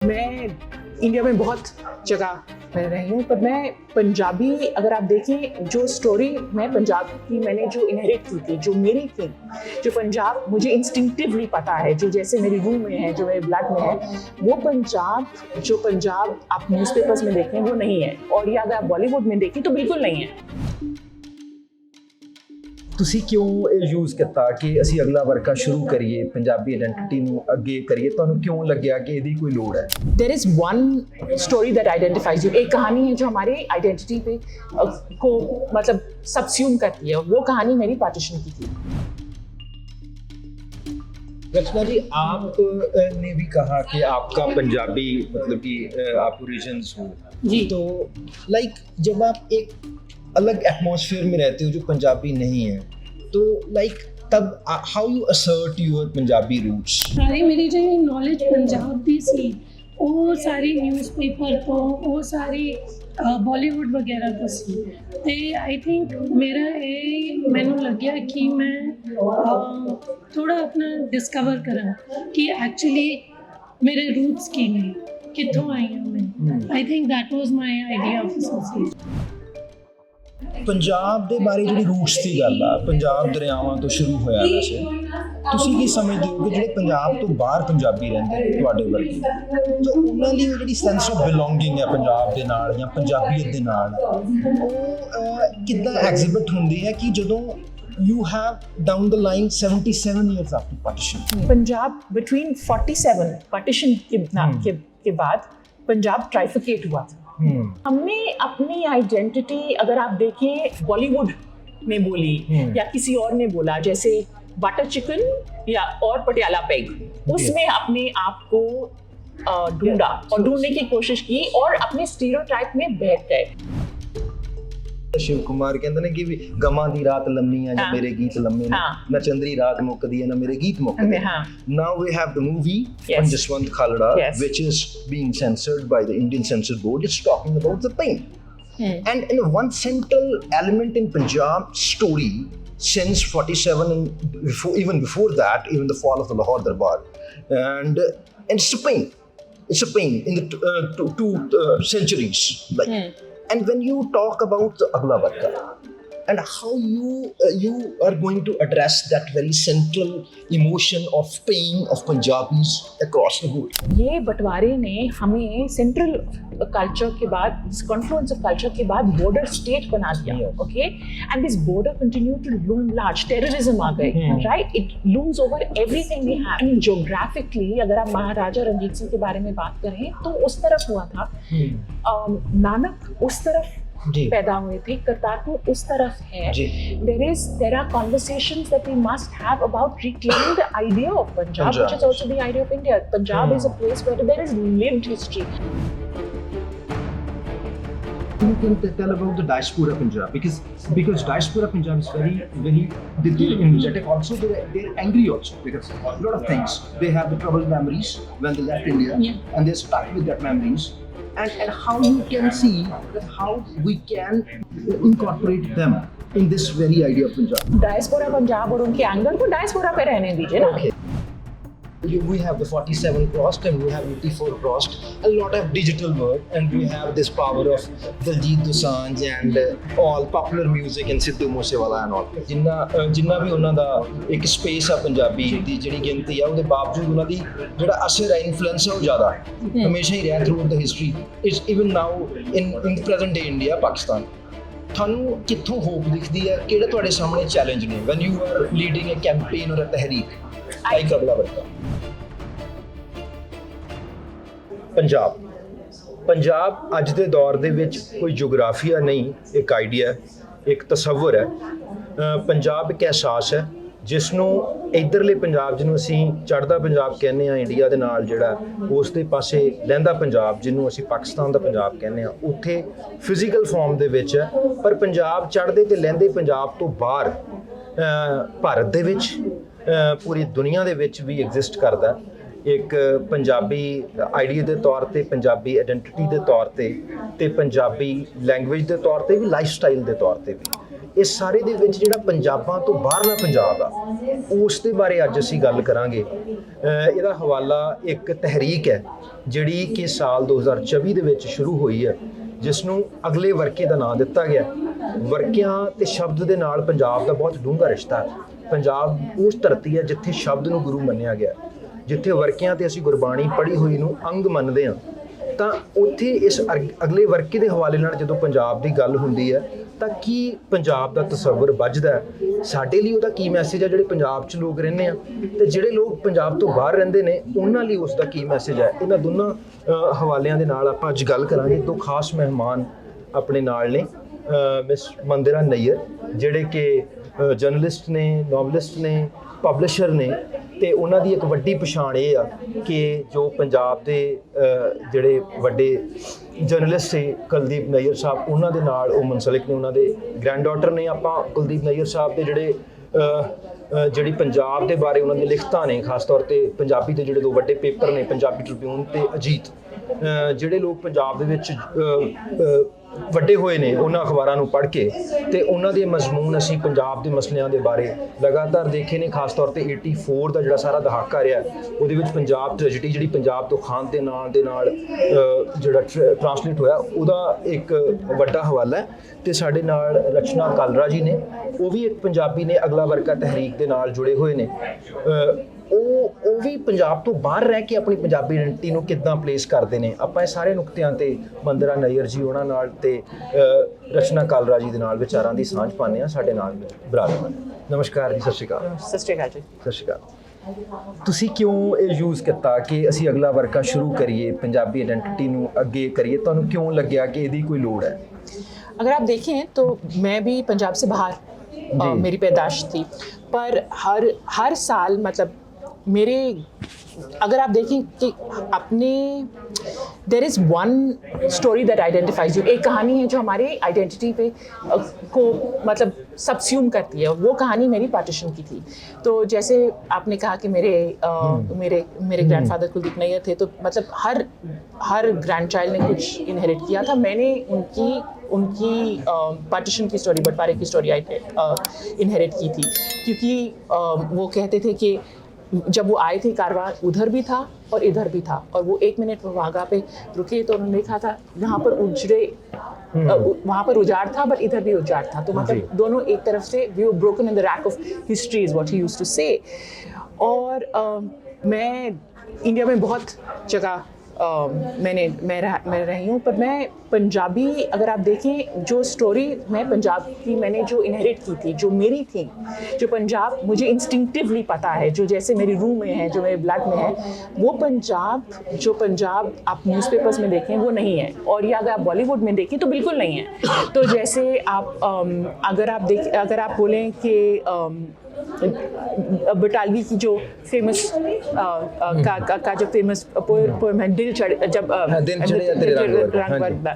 मैं इंडिया में बहुत जगह मैं रही हूँ, पर मैं पंजाबी, अगर आप देखें जो स्टोरी मैं पंजाब की मैंने जो इनहेरिट की थी, जो मेरी थी, जो पंजाब मुझे इंस्टिंक्टिवली पता है, जो जैसे मेरी रूह में है, जो मेरे ब्लड में है, वो पंजाब जो पंजाब आप न्यूज़पेपर्स में देखें वो नहीं है, और या अगर आप बॉलीवुड में देखें तो बिल्कुल नहीं है। ਤੁਸੀਂ ਕਿਉਂ ਇਹ ਯੂਜ਼ ਕੀਤਾ ਕਿ ਅਸੀਂ ਅਗਲਾ ਵਰਕਾ ਸ਼ੁਰੂ ਕਰੀਏ, ਪੰਜਾਬੀ ਆਇਡੈਂਟੀਟੀ ਨੂੰ ਅੱਗੇ ਕਰੀਏ? ਤੁਹਾਨੂੰ ਕਿਉਂ ਲੱਗਿਆ ਕਿ ਇਹਦੀ ਕੋਈ ਲੋੜ ਹੈ? There is one story that identifies you. एक कहानी है जो हमारे आइडेंटिटी पे को मतलब सबस्यूम करती है, वो कहानी मेरी पार्टीशन की थी। रचना जी, आपने भी कहा कि आपका पंजाबी मतलब कि आप ओरिजिन्स हो जी, तो लाइक जब आप एक अलग एटमॉस्फेयर में रहते हो जो पंजाबी नहीं है, तो लाइक तब how you assert your Punjabi roots? सारी मेरी जो नॉलेज पंजाब दी सी वो सारी न्यूज़पेपर तो वो सारी बॉलीवुड वगैरह तो सी ते आई थिंक मेरा ये मैनू लग्या कि मैं थोड़ा अपना डिस्कवर करा कि एक्चुअली मेरे रूट्स की ने कितों आई हूँ मैं। I think that was my idea of association. Punjab ਦੇ ਬਾਰੇ ਜਿਹੜੀ ਰੂਟਸ ਦੀ ਗੱਲ ਆ, ਪੰਜਾਬ ਦਰਿਆਵਾਂ ਤੋਂ ਸ਼ੁਰੂ ਹੋਇਆ। ਵੈਸੇ ਤੁਸੀਂ ਕੀ ਸਮਝਦੇ ਹੋ ਕਿ ਜਿਹੜੇ ਪੰਜਾਬ ਤੋਂ ਬਾਹਰ ਪੰਜਾਬੀ ਰਹਿੰਦੇ ਨੇ ਤੁਹਾਡੇ ਵਰਗੇ, ਤਾਂ ਉਹਨਾਂ ਲਈ ਉਹ ਜਿਹੜੀ ਸੈਂਸ ਆਫ ਬਿਲੋਂਗਿੰਗ ਹੈ ਪੰਜਾਬ ਦੇ ਨਾਲ ਜਾਂ ਪੰਜਾਬੀਅਤ ਦੇ ਨਾਲ, ਉਹ ਕਿੱਦਾਂ ਐਗਜ਼ਿਬਿਟ ਹੁੰਦੀ ਹੈ ਕਿ ਜਦੋਂ you have down the line 77 years after partition? Punjab between 47 partition के बाद पंजाब ट्राइफिकेट हुआ था। हमने अपनी आइडेंटिटी अगर आप देखें बॉलीवुड में बोली या किसी और ने बोला, जैसे बटर चिकन या और पटियाला पेग, उसमें अपने आप को ढूंढा और ढूंढने की कोशिश की और अपने स्टीरियोटाइप में बैठ गए। शिव कुमार कहते हैं कि भी गमां दी रात लम्मी है, हाँ, मेरे गीत लम्मे ने, ना चंद्री रात मुकदी है, ना मेरे गीत मुकदे। हाँ, Now we have the movie yes, on Jaswant Khalda, yes, which is being censored by the Indian Censor Board. It's talking about the pain. And in one central element in Punjab story since 47 and before, even before that, even the fall of the Lahore Darbar, and it's a pain. It's a pain in the two centuries. Like, and when you talk about the Agla Varka and how you are going to address that very central emotion of pain of Punjabis across the world. ये बंटवारे ने हमें central culture के बाद, Confluence of culture के बाद border state बना दिया, okay, and this border continue to loom large. Terrorism आ गए, right, it looms over everything we have. Geographically अगर आप महाराजा रंजीत सिंह के बारे में बात करें तो उस तरफ हुआ था, नानक उस तरफ पैदा हुए थे, करतारपुर उस तरफ है। There are conversations that we must have about reclaiming the idea of Punjab, which is also the idea of India. Punjab is a place where there is lived history. You can tell about the diaspora Punjab because diaspora Punjab is very they're energetic also, they're angry also because a lot of things. They have the troubled memories when they left India, and they're stuck with that memories. And how you can see that how we can incorporate them in this very idea of Punjab. Diaspora Punjab और उनके anger को diaspora पे रहने दीजिए ना। Okay. We have the 47 crossed and we have 84 crossed. A lot of digital work, and we have this power of Diljit Dosanjh and all popular music and Sidhu Moosewala and all. ਜਿੰਨਾ ਵੀ ਉਹਨਾਂ ਦਾ ਇੱਕ space ਆ ਪੰਜਾਬੀ ਦੀ ਜਿਹੜੀ ਗਿਣਤੀ ਆ, ਉਹਦੇ ਬਾਵਜੂਦ ਉਹਨਾਂ ਦੀ ਜਿਹੜਾ ਅਸਰ ਹੈ, ਇਨਫਲੂਐਂਸ ਹੈ, ਉਹ ਜ਼ਿਆਦਾ ਹਮੇਸ਼ਾ ਹੀ ਰਿਹਾ through the history. It's even now in present day India, Pakistan. ਤੁਹਾਨੂੰ ਕਿੱਥੋਂ ਹੋਪ ਦਿਖਦੀ ਹੈ? ਕਿਹੜੇ ਤੁਹਾਡੇ ਸਾਹਮਣੇ ਚੈਲੰਜ ਨੇ when you are leading a campaign ਔਰ ਅ ਤਹਿਰੀਕ ਲਾਈਕ ਅਗਲਾ ਵਰਕਾ? ਪੰਜਾਬ ਅੱਜ ਦੇ ਦੌਰ ਦੇ ਵਿੱਚ ਕੋਈ ਜੋਗਰਾਫੀਆ ਨਹੀਂ, ਇੱਕ ਆਈਡੀਆ, ਇੱਕ ਤਸੱਵਰ ਹੈ। ਪੰਜਾਬ ਇੱਕ ਅਹਿਸਾਸ ਹੈ ਜਿਸ ਨੂੰ ਇੱਧਰਲੇ ਪੰਜਾਬ, ਜਿਹਨੂੰ ਅਸੀਂ ਚੜ੍ਹਦਾ ਪੰਜਾਬ ਕਹਿੰਦੇ ਹਾਂ ਇੰਡੀਆ ਦੇ ਨਾਲ, ਜਿਹੜਾ ਉਸ ਦੇ ਪਾਸੇ ਲਹਿੰਦਾ ਪੰਜਾਬ, ਜਿਹਨੂੰ ਅਸੀਂ ਪਾਕਿਸਤਾਨ ਦਾ ਪੰਜਾਬ ਕਹਿੰਦੇ ਹਾਂ, ਉੱਥੇ ਫਿਜ਼ੀਕਲ ਫਾਰਮ ਦੇ ਵਿੱਚ ਹੈ। ਪਰ ਪੰਜਾਬ ਚੜ੍ਹਦੇ ਤੇ ਲਹਿੰਦੇ ਪੰਜਾਬ ਤੋਂ ਬਾਹਰ ਭਾਰਤ ਦੇ ਵਿੱਚ, ਪੂਰੀ ਦੁਨੀਆ ਦੇ ਵਿੱਚ ਵੀ ਐਗਜ਼ਿਸਟ ਕਰਦਾ। ਇੱਕ ਪੰਜਾਬੀ ਆਈਡੀਆ ਦੇ ਤੌਰ ਤੇ, ਪੰਜਾਬੀ ਆਇਡੈਂਟੀਟੀ ਦੇ ਤੌਰ ਤੇ, ਤੇ ਪੰਜਾਬੀ ਲੈਂਗੁਏਜ ਦੇ ਤੌਰ ਤੇ ਵੀ, ਲਾਈਫ ਸਟਾਈਲ ਦੇ ਤੌਰ ਤੇ ਵੀ। ਇਸ ਸਾਰੇ ਦੇ ਵਿੱਚ ਜਿਹੜਾ ਪੰਜਾਬਾਂ ਤੋਂ ਬਾਹਰਲਾ ਪੰਜਾਬ ਆ ਉਸ ਦੇ ਬਾਰੇ ਅੱਜ ਅਸੀਂ ਗੱਲ ਕਰਾਂਗੇ। ਇਹਦਾ ਹਵਾਲਾ ਇੱਕ ਤਹਿਰੀਕ ਹੈ ਜਿਹੜੀ ਕਿ ਸਾਲ 2024 ਦੇ ਵਿੱਚ ਸ਼ੁਰੂ ਹੋਈ ਹੈ, ਜਿਸ ਨੂੰ ਅਗਲੇ ਵਰਕੇ ਦਾ ਨਾਂ ਦਿੱਤਾ ਗਿਆ। ਵਰਕਿਆਂ ਤੇ ਸ਼ਬਦ ਦੇ ਨਾਲ ਪੰਜਾਬ ਦਾ ਬਹੁਤ ਡੂੰਘਾ ਰਿਸ਼ਤਾ ਹੈ। ਪੰਜਾਬ ਉਸ ਧਰਤੀ ਹੈ ਜਿੱਥੇ ਸ਼ਬਦ ਨੂੰ ਗੁਰੂ ਮੰਨਿਆ ਗਿਆ, ਜਿੱਥੇ ਵਰਕਿਆਂ ਤੇ ਅਸੀਂ ਗੁਰਬਾਣੀ ਪੜ੍ਹੀ ਹੋਈ ਨੂੰ ਅੰਗ ਮੰਨਦੇ ਹਾਂ। ਤਾਂ ਉੱਥੇ ਇਸ ਅਗਲੇ ਵਰਕੇ ਦੇ ਹਵਾਲੇ ਨਾਲ ਜਦੋਂ ਪੰਜਾਬ ਦੀ ਗੱਲ ਹੁੰਦੀ ਹੈ ਤਾਂ ਕੀ ਪੰਜਾਬ ਦਾ ਤਸੱਵੁਰ ਵੱਜਦਾ ਹੈ, ਸਾਡੇ ਲਈ ਉਹਦਾ ਕੀ ਮੈਸੇਜ ਹੈ ਜਿਹੜੇ ਪੰਜਾਬ 'ਚ ਲੋਕ ਰਹਿੰਦੇ ਆ, ਤੇ ਜਿਹੜੇ ਲੋਕ ਪੰਜਾਬ ਤੋਂ ਬਾਹਰ ਰਹਿੰਦੇ ਨੇ ਉਹਨਾਂ ਲਈ ਉਸ ਦਾ ਕੀ ਮੈਸੇਜ ਹੈ। ਇਹਨਾਂ ਦੋਨਾਂ ਹਵਾਲਿਆਂ ਦੇ ਨਾਲ ਆਪਾਂ ਅੱਜ ਗੱਲ ਕਰਾਂਗੇ। ਦੋ ਖਾਸ ਮਹਿਮਾਨ ਆਪਣੇ ਨਾਲ ਨੇ, ਮਿਸ ਮੰਦਿਰਾ ਨਈਅਰ ਜਿਹੜੇ ਕਿ ਜਰਨਲਿਸਟ ਨੇ, ਨੋਵਲਿਸਟ ਨੇ, ਪਬਲਿਸ਼ਰ ਨੇ, ਤੇ ਉਹਨਾਂ ਦੀ ਇੱਕ ਵੱਡੀ ਪਛਾਣ ਇਹ ਆ ਕਿ ਜੋ ਪੰਜਾਬ ਦੇ ਜਿਹੜੇ ਵੱਡੇ ਜਰਨਲਿਸਟ ਸੀ ਕੁਲਦੀਪ ਨਈਅਰ ਸਾਹਿਬ, ਉਹਨਾਂ ਦੇ ਨਾਲ ਉਹ ਮੁਨਸਲਿਕ ਨੇ, ਉਹਨਾਂ ਦੇ ਗ੍ਰੈਂਡ ਡਾਟਰ ਨੇ। ਆਪਾਂ ਕੁਲਦੀਪ ਨਈਅਰ ਸਾਹਿਬ ਦੇ ਜਿਹੜੀ ਪੰਜਾਬ ਦੇ ਬਾਰੇ ਉਹਨਾਂ ਦੀਆਂ ਲਿਖਤਾਂ ਨੇ, ਖਾਸ ਤੌਰ ਤੇ ਪੰਜਾਬੀ ਦੇ ਜਿਹੜੇ ਦੋ ਵੱਡੇ ਪੇਪਰ ਨੇ, ਪੰਜਾਬੀ ਟ੍ਰਿਬਿਊਨ ਤੇ ਅਜੀਤ, ਜਿਹੜੇ ਲੋਕ ਪੰਜਾਬ ਦੇ ਵਿੱਚ ਵੱਡੇ ਹੋਏ ਨੇ ਉਹਨਾਂ ਅਖਬਾਰਾਂ ਨੂੰ ਪੜ੍ਹ ਕੇ, ਤੇ ਉਹਨਾਂ ਦੇ ਮਜ਼ਮੂਨ ਅਸੀਂ ਪੰਜਾਬ ਦੇ ਮਸਲਿਆਂ ਦੇ ਬਾਰੇ ਲਗਾਤਾਰ ਦੇਖੇ ਨੇ। ਖਾਸ ਤੌਰ ਤੇ 84 ਦਾ ਜਿਹੜਾ ਸਾਰਾ ਦਹਾਕਾ ਰਿਹਾ ਉਹਦੇ ਵਿੱਚ ਪੰਜਾਬ ਟ੍ਰੈਜਡੀ ਜਿਹੜੀ ਪੰਜਾਬ ਤੋਂ ਖਾਨ ਦੇ ਨਾਂ ਦੇ ਨਾਲ ਜਿਹੜਾ ਟ੍ਰਾਂਸਲੇਟ ਹੋਇਆ ਉਹਦਾ ਇੱਕ ਵੱਡਾ ਹਵਾਲਾ ਹੈ। ਤੇ ਸਾਡੇ ਨਾਲ ਰਚਨਾ ਕਾਲਰਾ ਜੀ ਨੇ, ਉਹ ਵੀ ਇੱਕ ਪੰਜਾਬੀ ਨੇ, ਅਗਲਾ ਵਰਕਾ ਤਹਿਰੀਕ ਦੇ ਨਾਲ ਜੁੜੇ ਹੋਏ ਨੇ। ਉਹ ਵੀ ਪੰਜਾਬ ਤੋਂ ਬਾਹਰ ਰਹਿ ਕੇ ਆਪਣੀ ਪੰਜਾਬੀ ਆਇਡੈਂਟੀ ਨੂੰ ਕਿੱਦਾਂ ਪਲੇਸ ਕਰਦੇ ਨੇ। ਆਪਾਂ ਇਹ ਸਾਰੇ ਨੁਕਤਿਆਂ ਤੇ ਮੰਦਿਰਾ ਨਈਅਰ ਜੀ ਉਹਨਾਂ ਨਾਲ ਤੇ ਰਚਨਾ ਕਾਲਰਾ ਜੀ ਦੇ ਨਾਲ ਵਿਚਾਰਾਂ ਦੀ ਸਾਂਝ ਪਾਉਂਦੇ ਹਾਂ। ਸਾਡੇ ਨਾਲ ਬਰਾਦਰ ਨਮਸਕਾਰ ਜੀ, ਸਤਿ ਸ਼੍ਰੀ ਅਕਾਲ। ਸਤਿ ਸ਼੍ਰੀ ਅਕਾਲ ਜੀ। ਸਤਿ ਸ਼੍ਰੀ ਅਕਾਲ। ਤੁਸੀਂ ਕਿਉਂ ਇਹ ਯੂਜ਼ ਕੀਤਾ ਕਿ ਅਸੀਂ ਅਗਲਾ ਵਰਕਾ ਸ਼ੁਰੂ ਕਰੀਏ, ਪੰਜਾਬੀ ਆਇਡੈਂਟੀ ਨੂੰ ਅੱਗੇ ਕਰੀਏ? ਤੁਹਾਨੂੰ ਕਿਉਂ ਲੱਗਿਆ ਕਿ ਇਹਦੀ ਕੋਈ ਲੋੜ है? अगर आप देखें तो मैं भी पंजाब से बाहर मेरी पैदाश थी, पर हर साल मतलब मेरे, अगर आप देखें कि अपने there is one story that identifies you, एक कहानी है जो हमारे आइडेंटिटी पे को मतलब सबस्यूम करती है। वो कहानी मेरी पार्टीशन की थी। तो जैसे आपने कहा कि मेरे ग्रैंडफादर कुलदीप नैयर थे, तो मतलब हर ग्रैंड चाइल्ड ने कुछ इनहेरिट किया था। मैंने उनकी पार्टीशन की स्टोरी, बंटवारे की स्टोरी इनहेरिट की थी, क्योंकि वो कहते थे कि जब वो आए थे कारवां उधर भी था और इधर भी था, और वो 1 मिनट वाघा पे रुके तो उन्होंने देखा था यहाँ पर वहाँ पर उजाड़ था बट इधर भी उजाड़ था। तो मतलब दोनों एक तरफ से we were broken in the rack of history is what he used to say. और मैं इंडिया में बहुत जगह मैं रही हूँ, पर मैं पंजाबी, अगर आप देखें जो स्टोरी मैं पंजाब की मैंने जो इनहेरिट की थी, जो मेरी थी, जो पंजाब मुझे इंस्टिंक्टिवली पता है, जो जैसे मेरी रूह में है, जो मेरे ब्लड में है, वो जो पंजाब आप न्यूज़पेपर्स में देखें वो नहीं है, और या अगर आप बॉलीवुड में देखें तो बिल्कुल नहीं है। तो जैसे आप अगर आप बोलें कि बटालवी की जो फेमस का जो फेमस पोएम है दिल चढ़े, जब दिल चढ़े या तेरे रंग बदला,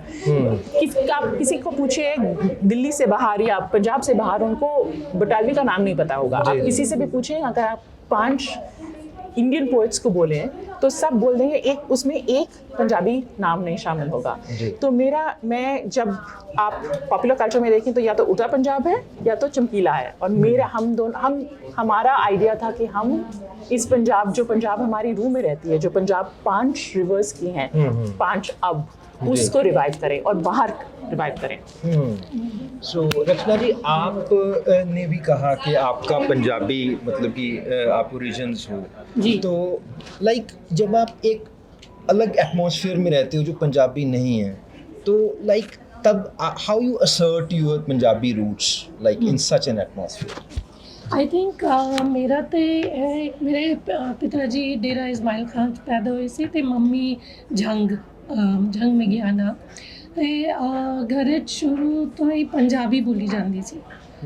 किसी को पूछे दिल्ली से बाहर या पंजाब से बाहर, उनको बटालवी का नाम नहीं पता होगा। आप किसी से भी पूछें, अगर आप 5 इंडियन पोएट्स को बोले तो सब बोल देंगे उसमें एक पंजाबी नाम नहीं शामिल होगा। तो मैं जब आप पॉपुलर कल्चर में देखें तो या तो उत्तर पंजाब है या तो चमकीला है, और हमारा आइडिया था कि हम इस जो पंजाब हमारी रूह में रहती है, जो पंजाब 5 रिवर्स की हैं, 5 अब उसको रिवाइव करें और बाहर रिवाइव करें। सो रचना जी, आप ने भी कहा कि आपका पंजाबी मतलब कि आप ओरिजिन्स हो जी, तो लाइक जब आप एक अलग एटमॉस्फेयर में रहते हो जो पंजाबी नहीं है, तो लाइक तब how you assert your Punjabi roots like in such an atmosphere? I think मेरा तो मेरे पिताजी डेरा इस्माइल खान पैदा हुए से, ते मम्मी झंग मिगियाना, ते घर शुरू तो ही पंजाबी बोली जाती सी।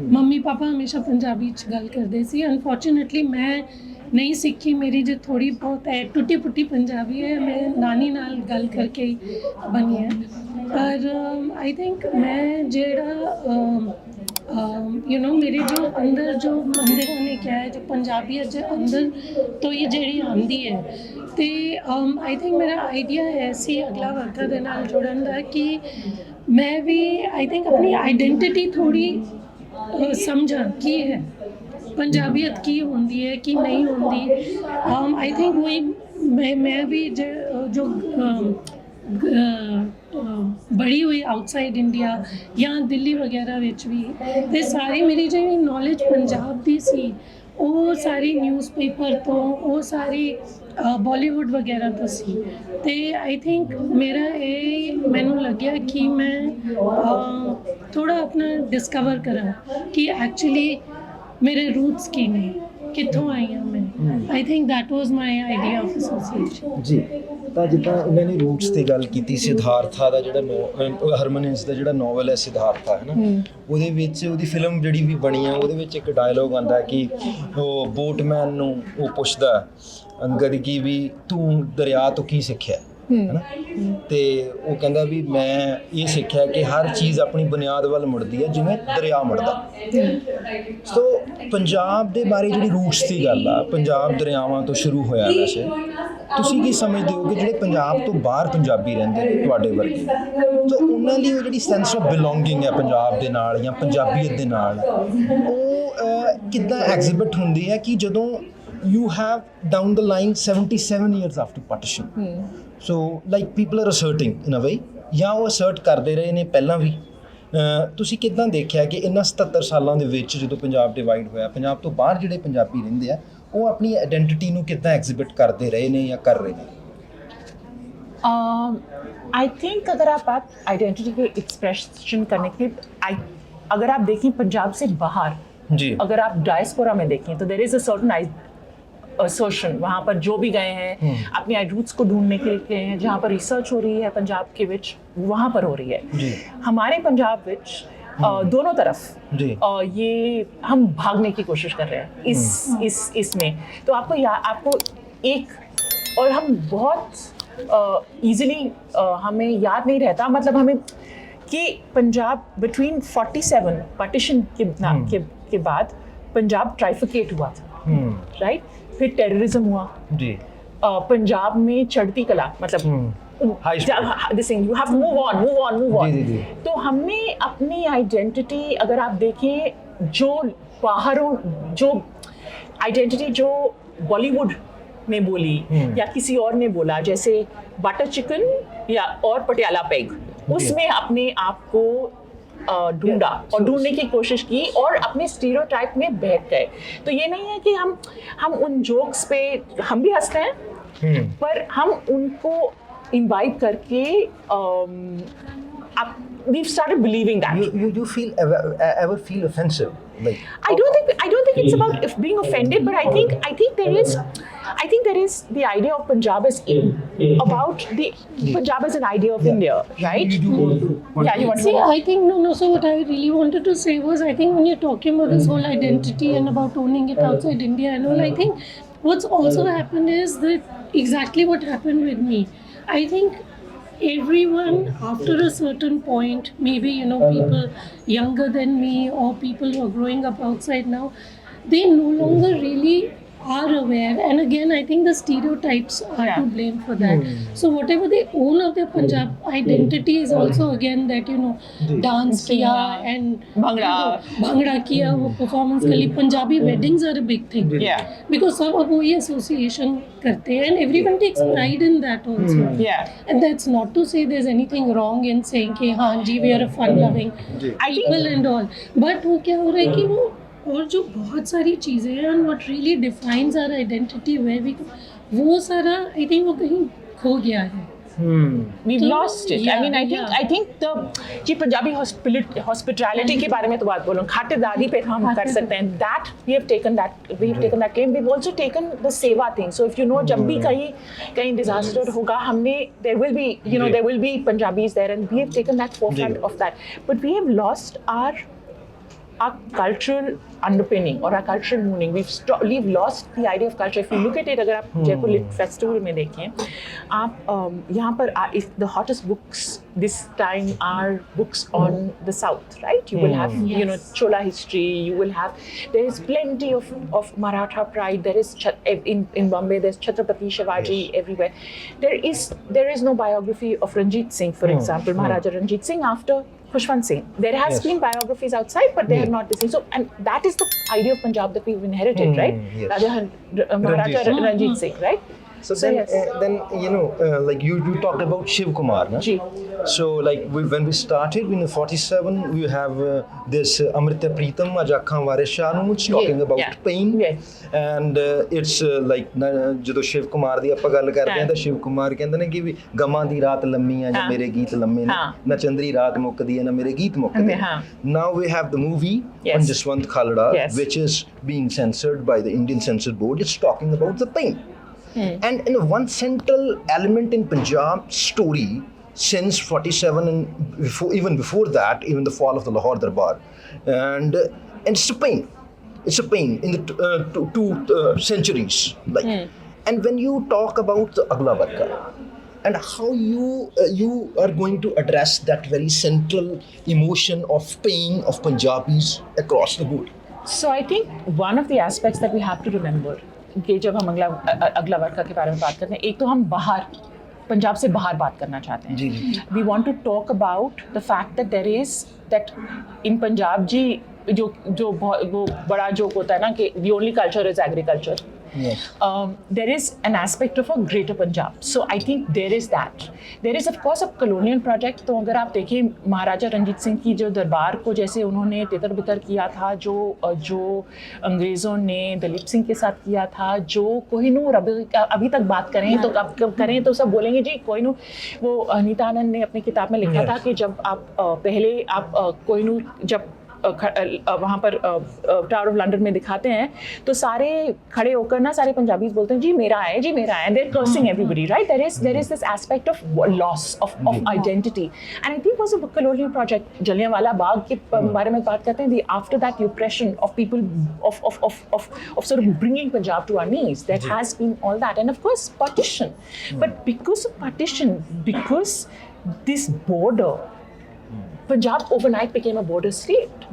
मम्मी पापा हमेशा पंजाबी च गल करते सी। अनफॉर्चुनेटली मैं नहीं सीखी, मेरी जो थोड़ी बहुत है टुटी फुटी पंजाबी है, मैं नानी नाल गल करके ही बनी है। पर आई थिंक मैं जेड़ा मेरे जो अंदर जो मंदिर ने क्या है, जो पंजाबी जो अंदर तो ये जेड़ी आंदी है, तो आई थिंक मेरा आइडिया है ऐसी अगला वर्कर दे नाल जुड़न दा कि मैं भी आई थिंक अपनी आइडेंटिटी थोड़ी समझा कि है पंजाबियत की होंदी है कि नहीं होंदी। आई थिंक वही मैं भी जो बड़ी हुई आउटसाइड इंडिया या दिल्ली वगैरह विच भी ते सारी मेरी जो नॉलेज पंजाब दी सी ਉਹ ਸਾਰੀ ਨਿਊਜ਼ਪੇਪਰ ਤੋਂ ਉਹ ਸਾਰੀ ਬਾਲੀਵੁੱਡ ਵਗੈਰਾ ਤੋਂ ਸੀ ਤੇ ਆਈ ਥਿੰਕ ਮੇਰਾ ਇਹ ਮੈਨੂੰ ਲੱਗਿਆ ਕਿ ਮੈਂ ਥੋੜਾ ਆਪਣਾ ਡਿਸਕਵਰ ਕਰਾਂ ਕਿ ਐਕਚੁਅਲੀ ਮੇਰੇ ਰੂਟਸ ਕੀ ਨੇ ਕਿੱਥੋਂ ਆਈ ਹਾਂ ਮੈਂ I think that was my idea of association ਜੀ। ਤਾਂ ਜਿੱਦਾਂ ਇਹਨਾਂ ਨੇ ਰੂਟਸ ਦੀ ਗੱਲ ਕੀਤੀ, ਸਿਧਾਰਥਾ ਦਾ ਜਿਹੜਾ ਹਰਮਨਿਸ ਦਾ ਜਿਹੜਾ ਨੋਵਲ ਹੈ ਸਿਧਾਰਥਾ, ਹੈ ਨਾ, ਉਹਦੇ ਵਿੱਚ ਉਹਦੀ ਫਿਲਮ ਜਿਹੜੀ ਵੀ ਬਣੀ ਹੈ ਉਹਦੇ ਵਿੱਚ ਇੱਕ ਡਾਇਲੋਗ ਆਉਂਦਾ ਕਿ ਉਹ ਬੋਟਮੈਨ ਨੂੰ ਉਹ ਪੁੱਛਦਾ ਅੰਗਦ ਕੀ ਵੀ ਤੂੰ ਦਰਿਆ ਤੋਂ ਕੀ ਸਿੱਖਿਆ, ਹੈ ਨਾ, ਤੇ ਉਹ ਕਹਿੰਦਾ ਵੀ ਮੈਂ ਇਹ ਸਿੱਖਿਆ ਕਿ ਹਰ ਚੀਜ਼ ਆਪਣੀ ਬੁਨਿਆਦ ਵੱਲ ਮੁੜਦੀ ਹੈ ਜਿਵੇਂ ਦਰਿਆ ਮੁੜਦਾ। ਸੋ ਪੰਜਾਬ ਦੇ ਬਾਰੇ ਜਿਹੜੀ ਰੂਟਸ ਦੀ ਗੱਲ ਆ, ਪੰਜਾਬ ਦਰਿਆਵਾਂ ਤੋਂ ਸ਼ੁਰੂ ਹੋਇਆ। ਵੈਸੇ ਤੁਸੀਂ ਕੀ ਸਮਝਦੇ ਹੋ ਕਿ ਜਿਹੜੇ ਪੰਜਾਬ ਤੋਂ ਬਾਹਰ ਪੰਜਾਬੀ ਰਹਿੰਦੇ ਨੇ ਤੁਹਾਡੇ ਵਰਗੇ, ਤਾਂ ਉਹਨਾਂ ਲਈ ਉਹ ਜਿਹੜੀ ਸੈਂਸ ਆਫ ਬਿਲੋਂਗਿੰਗ ਹੈ ਪੰਜਾਬ ਦੇ ਨਾਲ ਜਾਂ ਪੰਜਾਬੀਅਤ ਦੇ ਨਾਲ, ਉਹ ਕਿੱਦਾਂ ਐਗਜ਼ਿਬਿਟ ਹੁੰਦੀ ਹੈ ਕਿ ਜਦੋਂ you have down the line 77 years after partition, so like people are asserting in a way, ਜਾਂ ਉਹ assert ਕਰਦੇ ਰਹੇ ਨੇ ਪਹਿਲਾਂ ਵੀ। ਤੁਸੀਂ ਕਿੱਦਾਂ ਦੇਖਿਆ ਕਿ ਇਹਨਾਂ 77 ਸਾਲਾਂ ਦੇ ਵਿੱਚ ਜਦੋਂ ਪੰਜਾਬ ਡਿਵਾਈਡ ਹੋਇਆ, ਪੰਜਾਬ ਤੋਂ ਬਾਹਰ ਜਿਹੜੇ ਪੰਜਾਬੀ ਰਹਿੰਦੇ ਆ ਉਹ ਆਪਣੀ ਆਇਡੈਂਟੀਟੀ ਨੂੰ ਕਿੱਦਾਂ ਐਗਜ਼ਿਬਿਟ ਕਰਦੇ ਰਹੇ ਨੇ ਜਾਂ कर रहे हैं? आई थिंक अगर आप आइडेंटिटी के एक्सप्रेशन करने के अगर आप देखें पंजाब से बाहर जी, अगर आप डायस्पोरा में देखें तो there is a certain assertion वहाँ पर जो भी गए हैं अपनी रूट्स को ढूंढने के लिए गए हैं, जहाँ पर रिसर्च हो रही है पंजाब के विच वहाँ पर हो रही है जी। हमारे पंजाब विच दोनों तरफ जी। ये हम भागने की कोशिश कर रहे हैं इसमें। तो आपको एक और हम बहुत ईजिली हमें याद नहीं रहता, मतलब हमें कि पंजाब बिटवीन 47 पार्टीशन के बाद पंजाब ट्राइफिकेट हुआ था, राइट। फिर टेररिज्म हुआ जी, पंजाब में चढ़ती कला, मतलब this thing you have to move on. जी। तो हमने अपनी आइडेंटिटी अगर आप देखें जो बाहरों जो आइडेंटिटी जो बॉलीवुड ने बोली या किसी और ने बोला, जैसे बटर चिकन या और पटियाला पेग, उसमें अपने आप को ढूंढा और ढूंढने की कोशिश की और अपने स्टीरियोटाइप में बैठ गए। तो ये नहीं है कि हम उन जोक्स पे हम भी हंसते हैं, पर हम उनको इम्बाइब करके we've started believing that. You feel ever feel offensive? Like I don't think it's about being offended, but I think there is the idea of Punjab as about the Punjab as an idea of India, right? You want to See, I think no. So what I really wanted to say was, I think when you're talking about this whole identity and about owning it outside India and all, I think what's also happened is that exactly what happened with me. I think everyone after a certain point, maybe people younger than me or people who are growing up outside now, they no longer really are aware, and again I think the stereotypes are to blame for that. So whatever they own of their Punjab identity is also again that dance kiya and bhangra kiya, wo performance kali. Punjabi weddings are a big thing, because sab ab wohi association karte hain and everyone takes pride in that also. And that's not to say there's anything wrong in saying ki haan ji we are a fun loving people and all, but wo kya ho raha hai ki wo और जो बहुत सारी चीज़ें हैं and what really defines our identity where we वो सारा I think वो कहीं खो गया है. We've lost it. I think the ji Punjabi hospitality के बारे में तो बात बोलूँ, खातिरदारी पे हम कर सकते हैं. That we have taken that claim. We've also taken the सेवा thing. So if जब भी कहीं disaster होगा, हमने there will be Punjabis there, and we have taken that forefront of that. But we have lost our cultural underpinning or our cultural meaning. We've lost the idea of culture. If you look at it, अगर आप Jaipur lit festival में देखें, आप यहाँ पर if the hottest books this time are books on the South, right? You will have, you know, Chola history. You will have, there is plenty of Maratha pride. There is in Bombay. There's Chhatrapati Shivaji everywhere. There is no biography of Ranjit Singh, for example, Maharaja Ranjit Singh after Khushwant Singh. There has been biographies outside, but they are not the same. So, and that is the idea of Punjab that we've inherited, right? Maharaja Ranjit Singh, right? So then you know, like you talked about Shiv Kumar, na? Ji. So like when we started in 47, we have this Amrita Pritam Ajakhan Waris Shah ਨੂੰ talking about pain, and it's like ਜਦੋਂ ਸ਼ਿਵ ਕੁਮਾਰ ਦੀ ਆਪਾਂ ਗੱਲ ਕਰਦੇ ਹਾਂ ਤਾਂ ਸ਼ਿਵ ਕੁਮਾਰ ਕਹਿੰਦੇ ਨੇ ਕਿ ਵੀ ਗਮਾਂ ਦੀ ਰਾਤ ਲੰਮੀ ਆ ਜਾਂ ਮੇਰੇ ਗੀਤ ਲੰਮੇ ਨੇ ਨਾ ਚੰਦਰੀ ਰਾਤ ਮੁੱਕਦੀ ਹੈ ਨਾ ਮੇਰੇ ਗੀਤ ਮੁੱਕਦੇ ਨੇ. Now we have the movie on Jaswant Khalda, which is being censored by the Indian Censor Board. It's talking about the pain. And in one central element in Punjab story since 47 and even before that, even the fall of the Lahore Darbar, and it's a pain. It's a pain in the two centuries. Like, and when you talk about the Agla Varka and how you are going to address that very central emotion of pain of Punjabis across the board. So I think one of the aspects that we have to remember कि जब हम अगला वर्का के बारे में बात करते हैं, एक तो हम बाहर पंजाब से बाहर बात करना चाहते हैं. We want to talk about the fact that there is that in Punjab ji जो वो बड़ा जोक होता है ना कि the only culture is agriculture. There is an aspect of a greater Punjab. So I think there is that. There is of course a colonial project. तो अगर आप देखें महाराजा रंजीत सिंह की जो दरबार को जैसे उन्होंने तितर बितर किया था, जो अंग्रेज़ों ने दलीप सिंह के साथ किया था, जो कोहिनूर अभी तक बात करें तो कब करें तो सब बोलेंगे जी कोहिनूर. वो अनीता आनंद ने अपनी किताब में लिखा था कि जब आप पहले आप कोहिनूर जब वहाँ पर टावर ऑफ लंदन में दिखाते हैं तो सारे खड़े होकर ना सारे पंजाबीज बोलते हैं जी मेरा है जी मेरा है. They're cursing everybody, right? There is this aspect of loss of identity, and I think it was a colonial project. Jallianwala Bagh के बारे में बात करते हैं. After that oppression of people of sort of bringing Punjab to our knees, there has been all that, and of course partition. But because of partition, because this border, Punjab overnight became a border state.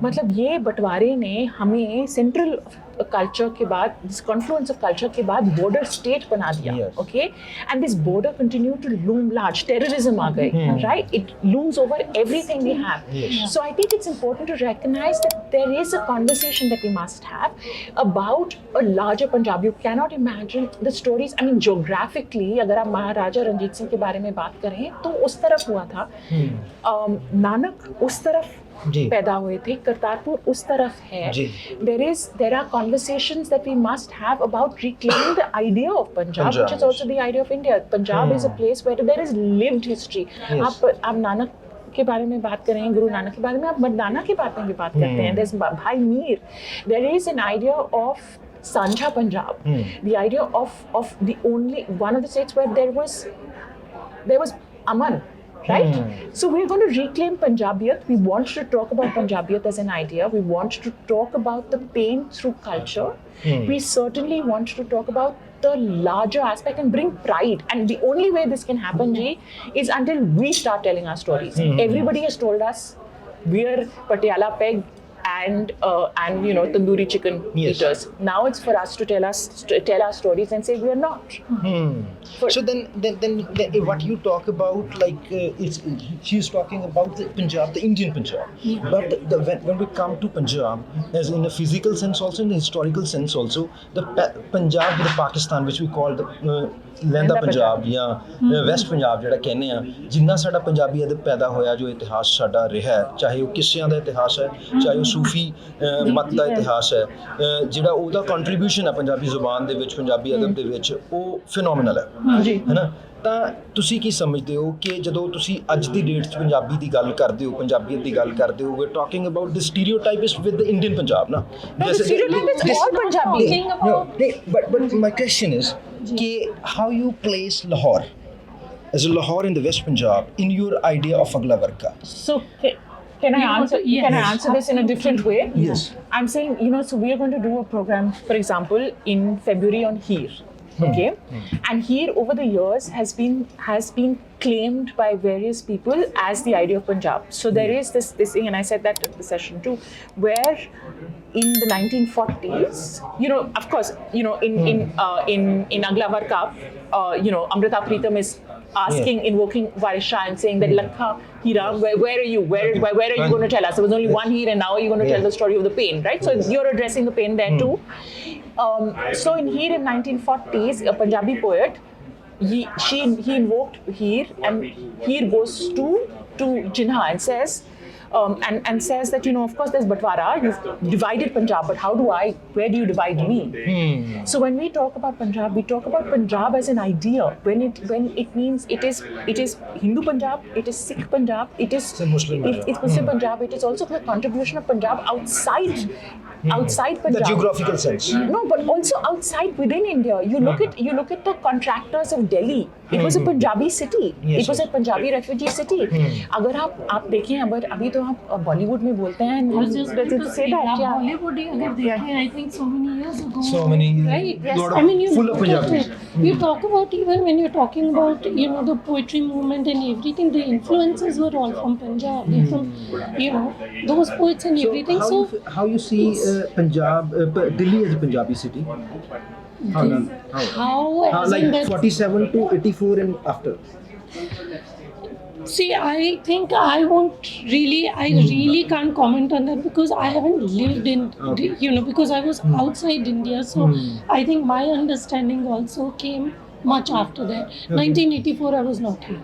मतलब ये बंटवारे ने हमें central culture के बाद, this Confluence of culture के बाद border state बना दिया. Okay, and this border continue to loom large. Terrorism आ गई, right? It looms over everything we have. So I think it's important to recognise that there is a conversation that we must have about a larger Punjab. You can not imagine the stories. I mean geographically अगर आप महाराजा रंजीत सिंह के बारे में बात करें तो उस तरफ हुआ था, नानक उस तरफ पैदा हुए थे, करतारपुर उस तरफ है. There are conversations that we must have about reclaiming the idea of Punjab, which is also the idea of India. Punjab is a place where there is lived history. आप नानक के बारे में बात करें, गुरु नानक के बारे में, आप मर्दाना के बारे में भी बात करते हैं. There's भाई Mir. There is an idea of Sanja Punjab, the idea of the only one of the states where there was Aman. Right? So we're going to reclaim Punjabiyat. We want to talk about Punjabiyat as an idea. We want to talk about the pain through culture. We certainly want to talk about the larger aspect and bring pride. And the only way this can happen, Ji, is until we start telling our stories. Everybody has told us we're Patiala Peg and you know tandoori chicken eaters. Now it's for us to tell our stories and say we are not. So then what you talk about, like she's talking about the Punjab, the Indian Punjab. But when we come to Punjab, as in a physical sense also, in a historical sense also, the Punjab with the Pakistan, which we call the ਲਹਿੰਦਾ ਪੰਜਾਬ ਜਾਂ West Punjab ਜਿਹੜਾ ਕਹਿੰਦੇ ਆ, ਜਿੰਨਾ ਸਾਡਾ ਪੰਜਾਬੀਆਂ ਦੇ ਪੈਦਾ ਹੋਇਆ ਜੋ ਇਤਿਹਾਸ ਸਾਡਾ ਰਿਹਾ, ਚਾਹੇ ਉਹ ਕਿੱਸਿਆਂ ਦਾ ਇਤਿਹਾਸ ਹੈ, ਚਾਹੇ ਉਹ ਸੂਫੀ ਮਤ ਦਾ ਇਤਿਹਾਸ ਹੈ, ਜਿਹੜਾ ਉਹਦਾ ਕੰਟਰੀਬਿਊਸ਼ਨ ਹੈ ਪੰਜਾਬੀ ਜ਼ੁਬਾਨ ਦੇ ਵਿੱਚ, ਪੰਜਾਬੀ ਅਦਬ ਦੇ ਵਿੱਚ, ਉਹ ਫਿਨੋਮੀਨਲ ਹੈ ਨਾ. ਤਾਂ ਤੁਸੀਂ ਕੀ ਸਮਝਦੇ ਹੋ ਕਿ ਜਦੋਂ ਤੁਸੀਂ ਅੱਜ ਦੀ ਡੇਟ 'ਚ ਪੰਜਾਬੀ ਦੀ ਗੱਲ ਕਰਦੇ ਹੋ, ਪੰਜਾਬੀਅਤ ਦੀ ਗੱਲ ਕਰਦੇ ਹੋ, we talking about the stereotype is with the Indian Punjab ਨਾ. But my question is कि how you place Lahore as a Lahore in the West Punjab in your idea of Agla Varka. So can I answer? Can I answer this in a different way? Yes. I'm saying, you know, so we are going to do a program, for example, in February on Heer. Okay, and Heer over the years has been claimed by various people as the idea of Punjab. So there is this thing, and I said that at the session too, where in the 1940s, you know, of course, you know, in Aglavar Cup, you know, Amrita Pritam is asking, invoking Waris Shah and saying that Lakha Heera, where are you? Where are you going to tell us? There was only one Heer, and now you're going to tell the story of the pain, right? So you're addressing the pain there too. So in Heer in 1940s, a Punjabi poet, he invoked Heer, and Heer goes to Jinnah and says, and says that, you know, of course there's Batwara, you've divided Punjab, but where do you divide me? So when we talk about Punjab, we talk about Punjab as an idea. When it means it is Hindu Punjab, it is Sikh Punjab, it's Muslim Punjab, it is also the contribution of Punjab outside Punjab. The geographical sense. No, but also outside within India. You look at the contractors of Delhi. It was a Punjabi city. It was a Punjabi refugee city. अगर आप देखें, अभी तो आप बॉलीवुड में बोलते हैं, Bollywood अगर देखें, I think so many years ago. So many, right? Yes. I mean, you full of Punjabis. You talk about, even when you're talking about, you know, the poetry movement and everything, the influences were all from Punjab, from, you know, those poets and everything. How you see Punjab, Delhi as a Punjabi city? How as like in that, 47 to 84 and after? see, I think I really can't comment on that because I haven't lived in, you know, because I was outside India. So I think my understanding also came much after that. 1984, I was not here.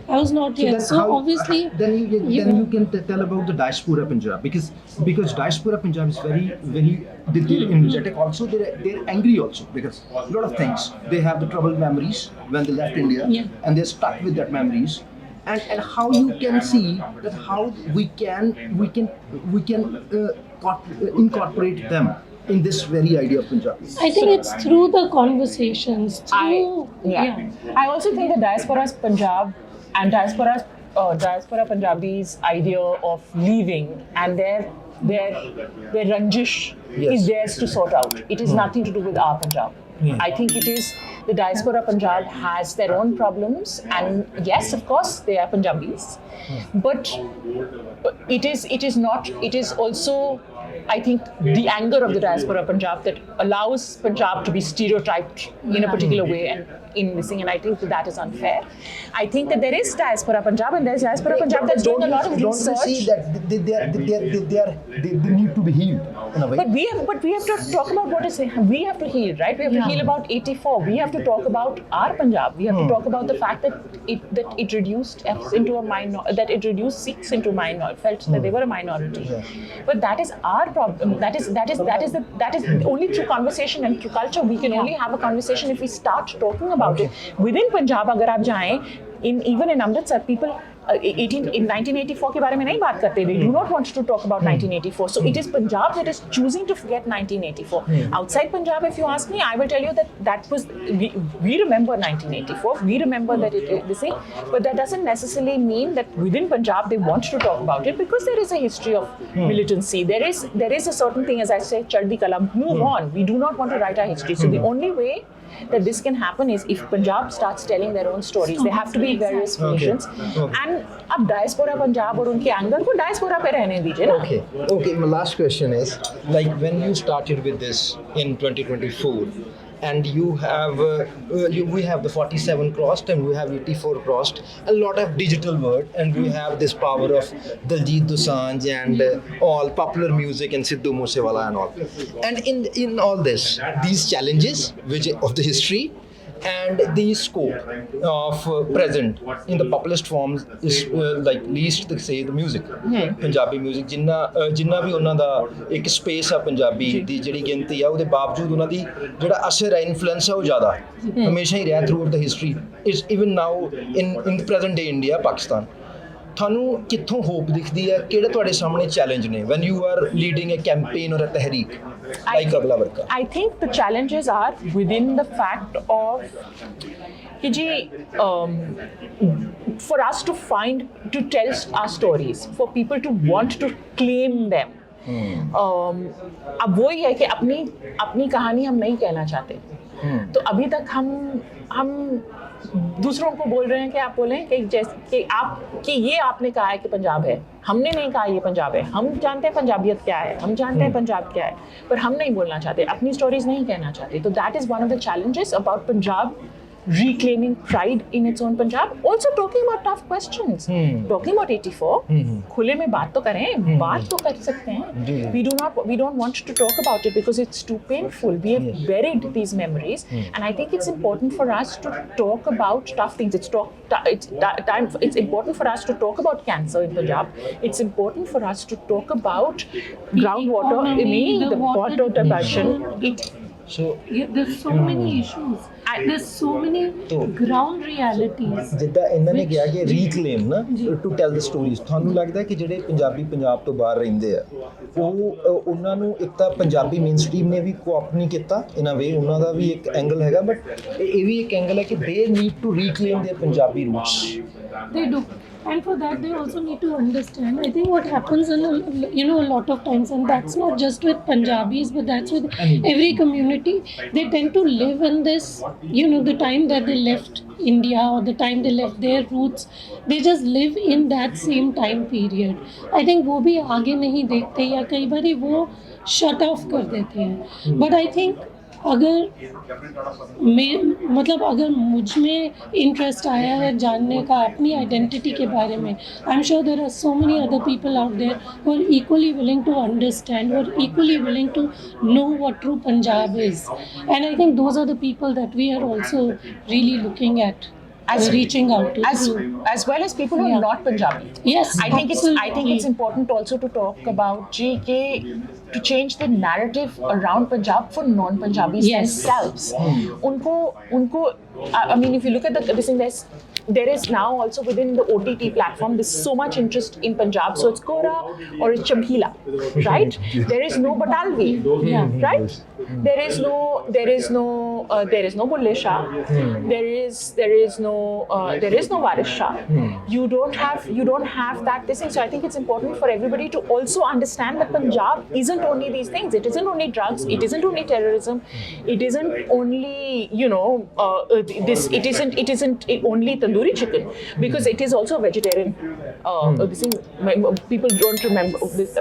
I was not here. So obviously, then you can tell about the diaspora Punjab, because diaspora Punjab is very they're energetic also. They're angry also because a lot of things. They have the troubled memories when they left India, and they're stuck with that memories. And how you can see that how we can incorporate them in this very idea of Punjab. I think it's through the conversations. I also think the diaspora Punjab and diaspora Punjabis' idea of leaving and their ranjish is theirs to sort out. It is nothing to do with our Punjab. I think it is the diaspora Punjab has their own problems, and yes, of course, they are Punjabis, but it is also, I think, the anger of the diaspora Punjab that allows Punjab to be stereotyped in a particular way and in missing, and I think that is unfair. I think that there is diaspora Punjab and there's diaspora Punjab that's doing a lot of research. Don't you see that they need to be healed in a way? But we have to talk about what is, we have to heal, right? We have to heal about 84. We have to talk about our Punjab. We have to talk about the fact that it reduced Fs into a that it reduced Sikhs into felt that they were a minority. But that is our problem. That is only through conversation and through culture. We can only have a conversation if we start talking about it. Within Punjab, अगर आप जाएं, even in Amritsar, people in 1984 के बारे में नहीं बात करते. They do not want to talk about 1984. So it is Punjab that is choosing to forget 1984. Outside Punjab, if you ask me, I will tell you that was we remember 1984. We remember that this thing, but that doesn't necessarily mean that within Punjab they want to talk about it, because there is a history of militancy. There is a certain thing, as I say, Chardi Kala, move on. We do not want to write our history. So the only way that this can happen is if Punjab starts telling their own stories. They have to be various versions. And अब diaspora Punjab और उनके anger को diaspora पे रहने दीजिए ना. Okay. My last question is, like, when you started with this in 2024, and you have we have the 47 crossed and we have 84 crossed, a lot of digital word, and we have this power of Diljit Dosanjh and all popular music and Sidhu Moosewala and all. And in all this, these challenges which of the history and the scope of present in the populist forms is like least to say the music. Punjabi music ਜਿੰਨਾ ਵੀ ਉਹਨਾਂ ਦਾ ਇੱਕ space ਆ ਪੰਜਾਬੀ ਦੀ ਜਿਹੜੀ ਗਿਣਤੀ ਆ, ਉਹਦੇ ਬਾਵਜੂਦ ਉਹਨਾਂ ਦੀ ਜਿਹੜਾ ਅਸਰ ਹੈ, ਇਨਫਲੂਐਂਸ ਹੈ, ਉਹ ਜ਼ਿਆਦਾ ਹਮੇਸ਼ਾ ਹੀ ਰਿਹਾ through out the history. It's even now in present day India, Pakistan. ਤੁਹਾਨੂੰ ਕਿੱਥੋਂ ਹੋਪ ਦਿਖਦੀ ਹੈ? ਕਿਹੜੇ ਤੁਹਾਡੇ ਸਾਹਮਣੇ ਚੈਲੰਜ ਨੇ when you are leading a campaign or a tehreek like Agla Varka? I think the challenges are within the fact of for us to tell our stories, for people to want to claim them. अब वही है कि अपनी कहानी हम नहीं कहना चाहते. तो अभी तक हम दूसरों को बोल रहे हैं कि आप बोलें कि जैसे कि ये आपने कहा है कि पंजाब है, हमने नहीं कहा ये पंजाब है। हम जानते हैं पंजाबियत क्या है, हम जानते हैं पंजाब क्या है, पर हम नहीं बोलना चाहते, अपनी स्टोरीज नहीं कहना चाहते। तो that is one of the challenges about Punjab reclaiming pride in its own Punjab, also talking about tough questions, talking about 84, खुले में बात तो करें, बात तो कर सकते हैं। We don't want to talk about it because it's too painful. We have buried these memories, and I think it's important for us to talk about tough things. It's important for us to talk about cancer in Punjab. It's important for us to talk about groundwater, the water diversion. So there's so many issues. There's so many ground realities. ਜਿੱਦਾਂ ਇਹਨਾਂ ਨੇ ਕਿਹਾ ਕਿ ਰੀਕਲੇਮ ਨਾ to tell the stories, ਤੁਹਾਨੂੰ ਲੱਗਦਾ ਕਿ ਜਿਹੜੇ ਪੰਜਾਬੀ ਪੰਜਾਬ ਤੋਂ ਬਾਹਰ ਰਹਿੰਦੇ ਆ ਉਹਨਾਂ ਨੂੰ ਇੱਕ ਤਾਂ ਪੰਜਾਬੀ ਮੇਨ ਸਟ੍ਰੀਮ ਨੇ ਵੀ ਕੋਆਪ ਨਹੀਂ ਕੀਤਾ ਇਨ ਅ ਵੇ, ਉਹਨਾਂ ਦਾ ਵੀ ਇੱਕ ਐਂਗਲ ਹੈਗਾ, ਬਟ ਇਹ ਵੀ ਇੱਕ ਐਂਗਲ ਹੈ ਕਿ they need to reclaim their Punjabi roots. They do, and for that they also need to understand. I think what happens in a lot of times, and that's not just with Punjabis, but that's with every community. They tend to live in this, the time that they left India or the time they left their roots. They just live in that same time period. I think वो भी आगे नहीं देखते या कई बारी वो shut off कर देते हैं. But I think अगर मुझ में इंटरेस्ट आया है जानने का अपनी आइडेंटिटी के बारे में, I am sure there are so many other people out there who are equally willing to understand, who are equally willing to know what true Punjab is, and I think those are the people that we are also really looking at as reaching out to as well as people who are not Punjabi. Yes, I think it's important also to talk about to change the narrative around Punjab for non-Punjabis themselves. Unko I mean, if you look at this thing, there is now also within the OTT platform, there's so much interest in Punjab. So it's Kora or it's Chamhila, right? There is no Batalvi, right? There is no Bulle Shah. There is no Waris Shah. You don't have that this thing. So I think it's important for everybody to also understand that Punjab isn't only these things. It isn't only drugs. It isn't only terrorism. It isn't only it isn't only tandoori chicken, because it is also vegetarian. This thing, people don't remember this.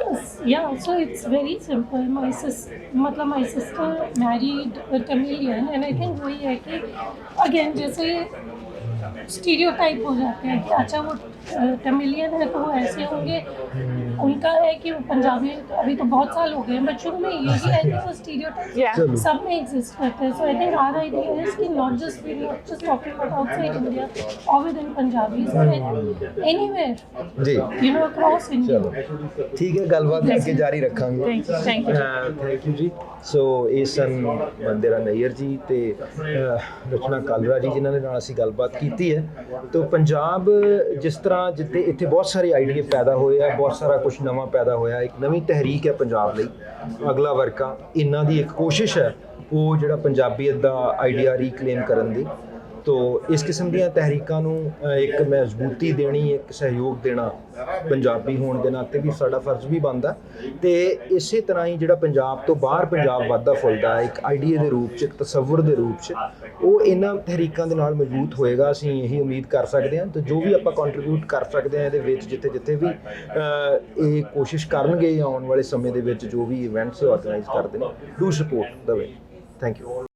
Yeah, so it's very simple. My sister married a Tamilian, and I think वही है कि again जैसे stereotype हो जाते हैं कि अच्छा वो तमिलियन है तो वो ऐसे होंगे, उनका है कि वो पंजाबी, अभी तो बहुत साल हो गए हैं, बट शुरू में ये भी है कि वो स्टीरियोटाइप सब में एग्जिस्ट करते हैं. So I think our idea is कि not just talking about outside India और within Punjabis, anywhere across India. ठीक है, गलबात ਅੱਗੇ ਜਾਰੀ ਰੱਖਾਂਗੇ. थैंक यू ਜੀ. ਸੋ ਇਹ ਸਨ ਬੰਦੇਰਾ ਨਈਅਰ ਜੀ ਤੇ ਰਚਨਾ ਕਾਲਰਾ ਜੀ, ਜਿਨ੍ਹਾਂ ਦੇ ਨਾਲ ਅਸੀਂ ਗੱਲਬਾਤ ਕੀਤੀ ਹੈ. तो पंजाब जिस तरह जिते इत्थे बहुत सारे आइडिए पैदा होए आ, बहुत सारा कुछ नवा पैदा होया, एक नवी तहरीक है पंजाब लई. अगला वर्का इन्हां दी एक कोशिश है वो जिहड़ा पंजाबीयत दा आइडिया रीक्लेम करन दी. तो इस किस्म ਦੀਆਂ ਤਹਿਰੀਕਾਂ ਨੂੰ ਇੱਕ ਮਜ਼ਬੂਤੀ ਦੇਣੀ, ਇੱਕ ਸਹਿਯੋਗ ਦੇਣਾ ਪੰਜਾਬੀ ਹੋਣ ਦੇ ਨਾਤੇ ਵੀ ਸਾਡਾ ਫਰਜ਼ ਵੀ ਬਣਦਾ. ਤੇ ਇਸੇ ਤਰ੍ਹਾਂ ਹੀ ਜਿਹੜਾ ਪੰਜਾਬ ਤੋਂ ਬਾਹਰ ਪੰਜਾਬ ਵੱਧਦਾ ਫੁੱਲਦਾ ਹੈ ਇੱਕ ਆਈਡੀਆ ਦੇ ਰੂਪ 'ਚ, ਇੱਕ ਤਸੱਵੁਰ ਦੇ ਰੂਪ 'ਚ, ਉਹ ਇਹਨਾਂ ਤਹਿਰੀਕਾਂ ਦੇ ਨਾਲ ਮਜ਼ਬੂਤ ਹੋਏਗਾ. ਅਸੀਂ ਇਹੀ ਉਮੀਦ ਕਰ ਸਕਦੇ ਹਾਂ. ਤੇ ਜੋ ਵੀ ਆਪਾਂ ਕੰਟਰੀਬਿਊਟ ਕਰ ਸਕਦੇ ਹਾਂ ਇਹਦੇ ਵਿੱਚ, ਜਿੱਥੇ ਵੀ ਇਹ ਕੋਸ਼ਿਸ਼ ਕਰਨਗੇ ਆਉਣ ਵਾਲੇ ਸਮੇਂ ਦੇ ਵਿੱਚ, ਜੋ ਵੀ ਇਵੈਂਟਸ ਆਰਗੇਨਾਈਜ਼ ਕਰਦੇ ਨੇ, do support the way. Thank you.